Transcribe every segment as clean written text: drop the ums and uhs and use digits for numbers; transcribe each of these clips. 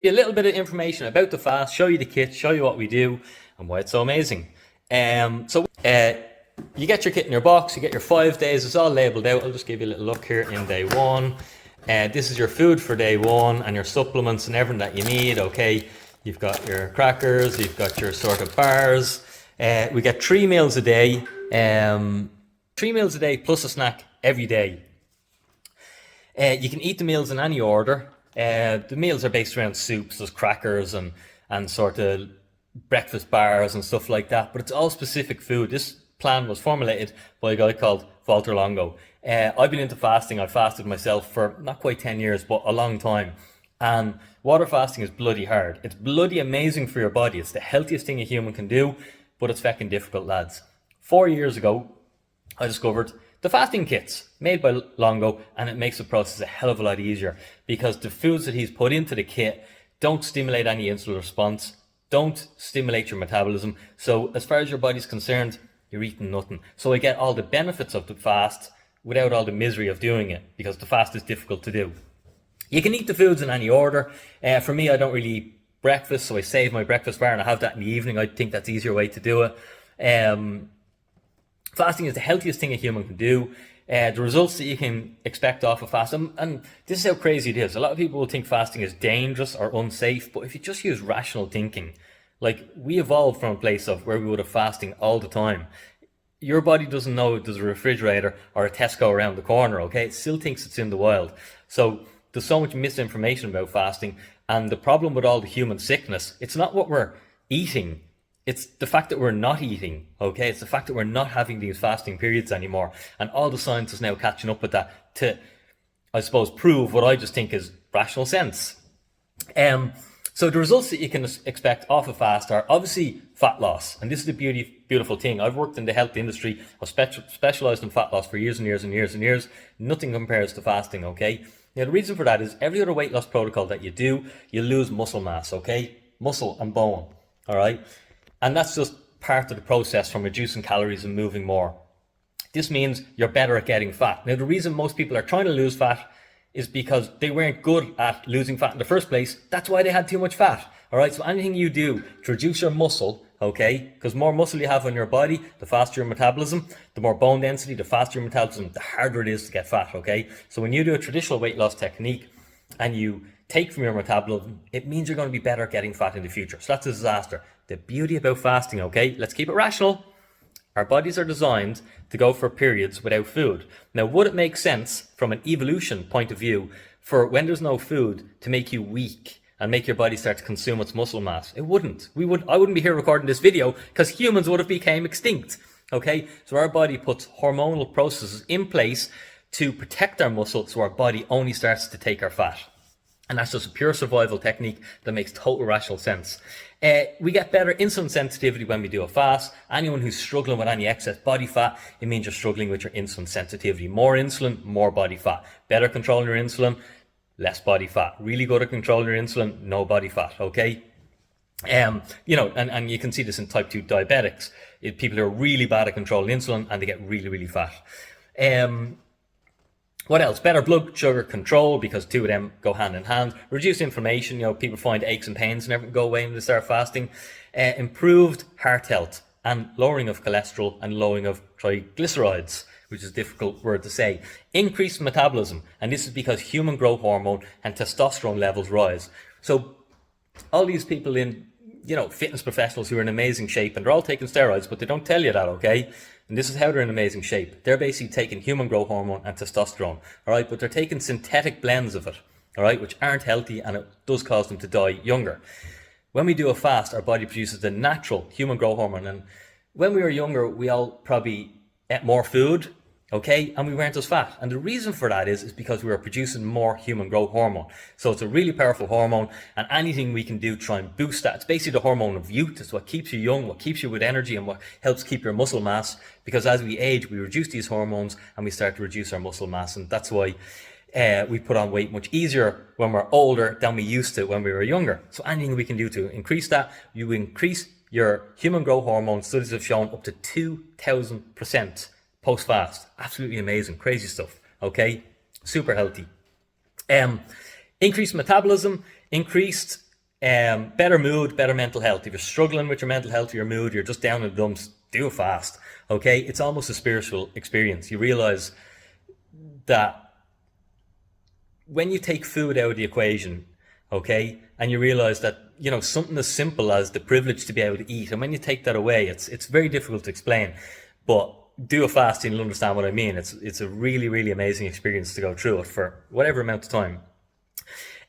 A little bit of information about the fast, show you the kit, show you what we do, and why it's so amazing. You get your kit in your box, you get your 5 days, it's all labeled out. I'll just give you a little look here in day one. This is your food for day one and your supplements and everything that you need, okay? You've got your crackers, you've got your sort of bars. We get 3 meals a day, 3 meals a day plus a snack every day. You can eat the meals in any order. The meals are based around soups, there's crackers and sort of breakfast bars and stuff like that, but it's all specific food. This plan was formulated by a guy called Walter Longo. I've been into fasting. I've fasted myself for not quite 10 years, but a long time. And water fasting is bloody hard. It's bloody amazing for your body. It's the healthiest thing a human can do, but it's fucking difficult, lads. 4 years ago, I discovered the fasting kits made by Longo, and it makes the process a hell of a lot easier because the foods that he's put into the kit don't stimulate any insulin response, don't stimulate your metabolism. So as far as your body's concerned, you're eating nothing. So I get all the benefits of the fast without all the misery of doing it because the fast is difficult to do. You can eat the foods in any order. For me, I don't really eat breakfast, so I save my breakfast bar and I have that in the evening. I think that's an easier way to do it. Fasting is the healthiest thing a human can do. The results that you can expect off of fasting, and this is how crazy it is. A lot of people will think fasting is dangerous or unsafe, but if you just use rational thinking, like we evolved from a place of where we would have fasting all the time. Your body doesn't know there's a refrigerator or a Tesco around the corner, okay? It still thinks it's in the wild. So there's so much misinformation about fasting, and the problem with all the human sickness, it's not what we're eating. It's the fact that we're not eating, okay? It's the fact that we're not having these fasting periods anymore. And all the science is now catching up with that to, I suppose, prove what I just think is rational sense. So the results that you can expect off a fast are obviously fat loss. And this is the beautiful thing. I've worked in the health industry. I've specialized in fat loss for years and years and years and years. Nothing compares to fasting, okay? Now, the reason for that is every other weight loss protocol that you do, you lose muscle mass, okay? Muscle and bone, all right? And that's just part of the process from reducing calories and moving more. This means you're better at getting fat. Now, the reason most people are trying to lose fat is because they weren't good at losing fat in the first place. That's why they had too much fat. All right, so anything you do to reduce your muscle, okay, because more muscle you have on your body, the faster your metabolism, the more bone density, the faster your metabolism, the harder it is to get fat, okay? So when you do a traditional weight loss technique and you take from your metabolism, it means you're going to be better at getting fat in the future. So that's a disaster. The beauty about fasting, okay, let's keep it rational. Our bodies are designed to go for periods without food. Now, would it make sense from an evolution point of view for when there's no food to make you weak and make your body start to consume its muscle mass? It wouldn't. I wouldn't be here recording this video because humans would have become extinct. Okay, so our body puts hormonal processes in place to protect our muscle so our body only starts to take our fat. And that's just a pure survival technique that makes total rational sense. We get better insulin sensitivity when we do a fast. Anyone who's struggling with any excess body fat, it means you're struggling with your insulin sensitivity. More insulin, more body fat. Better controlling your insulin, less body fat. Really good at controlling your insulin, no body fat, okay? And you can see this in type 2 diabetics. People who are really bad at controlling insulin and they get really, really fat. What else? Better blood sugar control, because two of them go hand in hand. Reduce inflammation. People find aches and pains and everything go away when they start fasting. Improved heart health and lowering of cholesterol and lowering of triglycerides, which is a difficult word to say. Increased metabolism, and this is because human growth hormone and testosterone levels rise. So all these people in fitness professionals who are in amazing shape, and they're all taking steroids, but they don't tell you that, okay? And this is how they're in amazing shape. They're basically taking human growth hormone and testosterone, all right? But they're taking synthetic blends of it, all right, which aren't healthy, and it does cause them to die younger. When we do a fast, our body produces the natural human growth hormone. And when we were younger, we all probably ate more food, okay, and we weren't as fat. And the reason for that is because we were producing more human growth hormone. So it's a really powerful hormone, and anything we can do to try and boost that. It's basically the hormone of youth. It's what keeps you young, what keeps you with energy, and what helps keep your muscle mass. Because as we age, we reduce these hormones and we start to reduce our muscle mass. And that's why we put on weight much easier when we're older than we used to when we were younger. So anything we can do to increase that, you increase your human growth hormone. Studies have shown up to 2,000% post-fast. Absolutely amazing. Crazy stuff. Okay? Super healthy. Increased metabolism, increased Better mood, better mental health. If you're struggling with your mental health or your mood, you're just down in the dumps, do a fast. Okay, it's almost a spiritual experience. You realize that when you take food out of the equation, okay, and you realize that, you know, something as simple as the privilege to be able to eat, and when you take that away, it's very difficult to explain, but do a fast and you'll understand what I mean. It's a really, really amazing experience to go through it for whatever amount of time.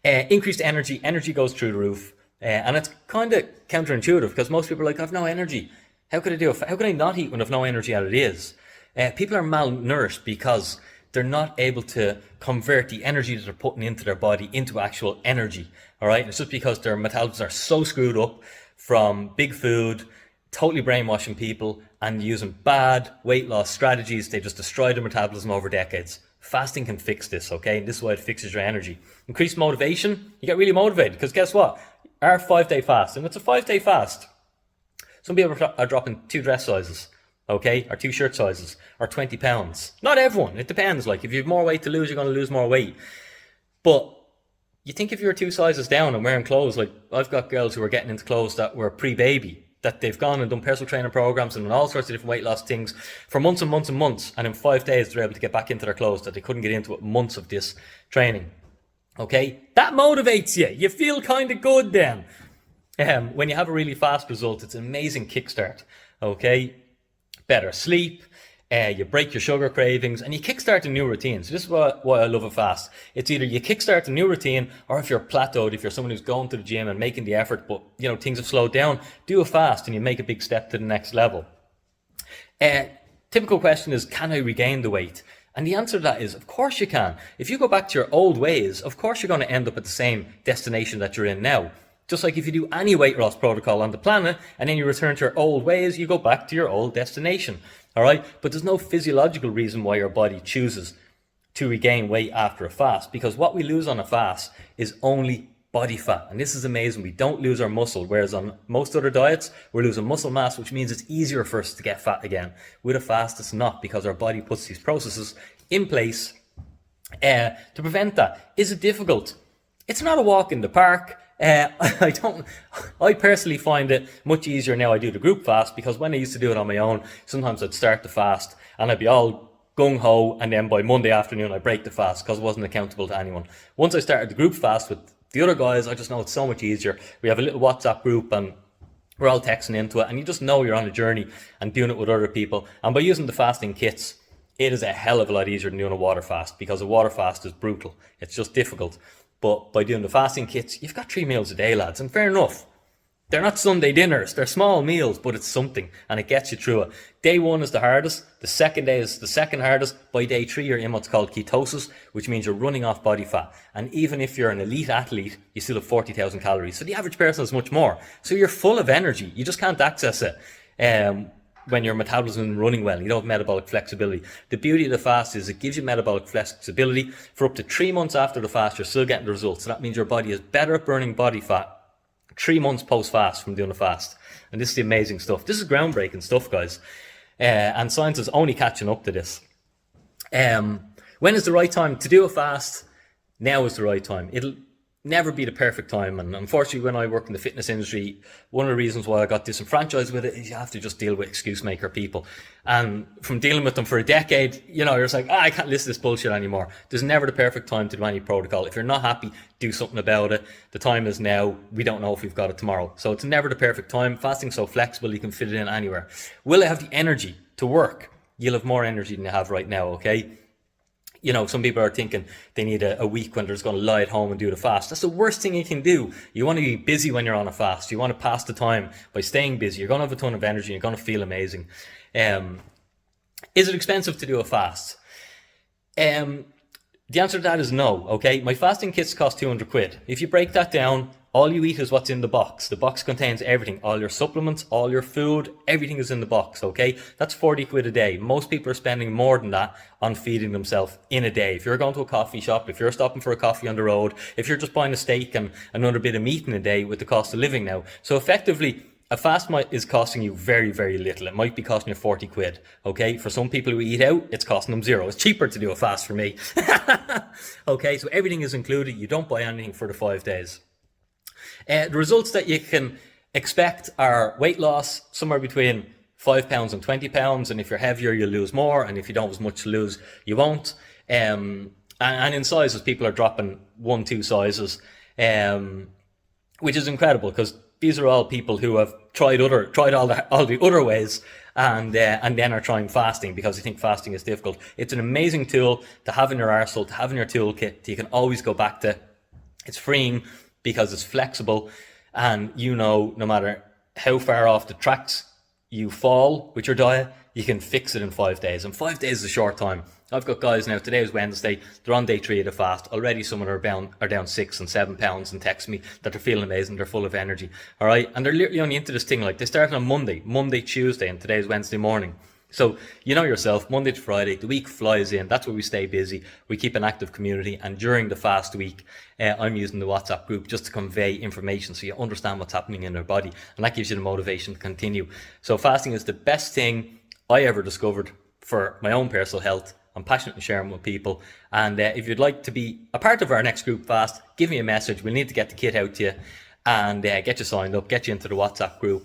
Increased energy goes through the roof, and it's kind of counterintuitive because most people are like, I've no energy. How could I do it? How could I not eat when I've no energy as it is? People are malnourished because they're not able to convert the energy that they're putting into their body into actual energy. All right, it's just because their metabolisms are so screwed up from big food, totally brainwashing people, and using bad weight loss strategies. They just destroy their metabolism over decades. Fasting can fix this, okay? And this is why it fixes your energy. Increased motivation, you get really motivated because guess what? Our 5-day fast, and it's a 5-day fast. Some people are dropping 2 dress sizes, okay? Or 2 shirt sizes, or 20 pounds. Not everyone, it depends. Like if you have more weight to lose, you're going to lose more weight. But you think if you're 2 sizes down and wearing clothes, like I've got girls who are getting into clothes that were pre-baby, that they've gone and done personal training programs and all sorts of different weight loss things for months and months and months, and in 5 days they're able to get back into their clothes that they couldn't get into with months of this training. Okay, that motivates you. You feel kind of good then. When you have a really fast result, it's an amazing kickstart. Okay, better sleep. You break your sugar cravings and you kickstart a new routine. So this is why I love a fast. It's either you kickstart a new routine, or if you're plateaued, if you're someone who's going to the gym and making the effort, but you know things have slowed down, do a fast and you make a big step to the next level. Typical question is, can I regain the weight? And the answer to that is, of course you can. If you go back to your old ways, of course you're going to end up at the same destination that you're in now. Just like if you do any weight loss protocol on the planet and then you return to your old ways, you go back to your old destination. All right. But there's no physiological reason why your body chooses to regain weight after a fast, because what we lose on a fast is only body fat. And this is amazing. We don't lose our muscle, whereas on most other diets, we're losing muscle mass, which means it's easier for us to get fat again. With a fast, it's not, because our body puts these processes in place to prevent that. Is it difficult? It's not a walk in the park. I personally find it much easier now I do the group fast, because when I used to do it on my own, sometimes I'd start the fast and I'd be all gung-ho, and then by Monday afternoon I break the fast because I wasn't accountable to anyone. Once I started the group fast with the other guys, I just know it's so much easier. We have a little WhatsApp group and we're all texting into it, and you just know you're on a journey and doing it with other people. And by using the fasting kits, it is a hell of a lot easier than doing a water fast, because a water fast is brutal. It's just difficult. But by doing the fasting kits, you've got 3 meals a day, lads, and fair enough. They're not Sunday dinners, they're small meals, but it's something, and it gets you through it. Day 1 is the hardest, the second day is the second hardest. By day 3, you're in what's called ketosis, which means you're running off body fat. And even if you're an elite athlete, you still have 40,000 calories. So the average person has much more. So you're full of energy, you just can't access it. When your metabolism is running well, you don't have metabolic flexibility. The beauty of the fast is it gives you metabolic flexibility. For up to 3 months after the fast, you're still getting the results. So that means your body is better at burning body fat 3 months post-fast from doing a fast. And this is the amazing stuff. This is groundbreaking stuff, guys. And science is only catching up to this. When is the right time to do a fast? Now is the right time. It'll never be the perfect time, and unfortunately when I work in the fitness industry, one of the reasons why I got disenfranchised with it is you have to just deal with excuse maker people, and from dealing with them for a decade, you know, you're just like, I can't listen to this bullshit anymore. There's never the perfect time to do any protocol. If you're not happy, do something about it. The time is now. We don't know if we've got it tomorrow, so it's never the perfect time. Fasting's so flexible, you can fit it in anywhere. Will I have the energy to work? You'll have more energy than you have right now, okay? You know, some people are thinking they need a week when they're just going to lie at home and do the fast. That's the worst thing you can do. You want to be busy when you're on a fast. You want to pass the time by staying busy. You're going to have a ton of energy. You're going to feel amazing. Is it expensive to do a fast? The answer to that is no, okay? My fasting kits cost 200 quid. If you break that down, all you eat is what's in the box. The box contains everything. All your supplements, all your food, everything is in the box, okay? That's 40 quid a day. Most people are spending more than that on feeding themselves in a day. If you're going to a coffee shop, if you're stopping for a coffee on the road, if you're just buying a steak and another bit of meat in a day with the cost of living now. So effectively, a fast is costing you very, very little. It might be costing you 40 quid, okay? For some people who eat out, it's costing them zero. It's cheaper to do a fast for me. Okay, so everything is included. You don't buy anything for the 5 days. The results that you can expect are weight loss somewhere between £5 and £20, and if you're heavier, you'll lose more, and if you don't have as much to lose, you won't. And in sizes, people are dropping 1-2 sizes, which is incredible because these are all people who have tried all the other ways, and then are trying fasting because they think fasting is difficult. It's an amazing tool to have in your arsenal, to have in your toolkit, that you can always go back to. It's freeing because it's flexible, and no matter how far off the tracks you fall with your diet, you can fix it in 5 days. And 5 days is a short time. I've got guys now, today is Wednesday, they're on day 3 of the fast. Already some of them are down 6 and 7 pounds and text me that they're feeling amazing, they're full of energy. All right. And they're literally only into this thing, like they started on Monday, Tuesday, and today's Wednesday morning. So you know yourself, Monday to Friday, the week flies in. That's where we stay busy. We keep an active community. And during the fast week, I'm using the WhatsApp group just to convey information so you understand what's happening in your body. And that gives you the motivation to continue. So fasting is the best thing I ever discovered for my own personal health. I'm passionate in sharing with people. And if you'd like to be a part of our next group fast, give me a message. We'll need to get the kit out to you and get you signed up, get you into the WhatsApp group.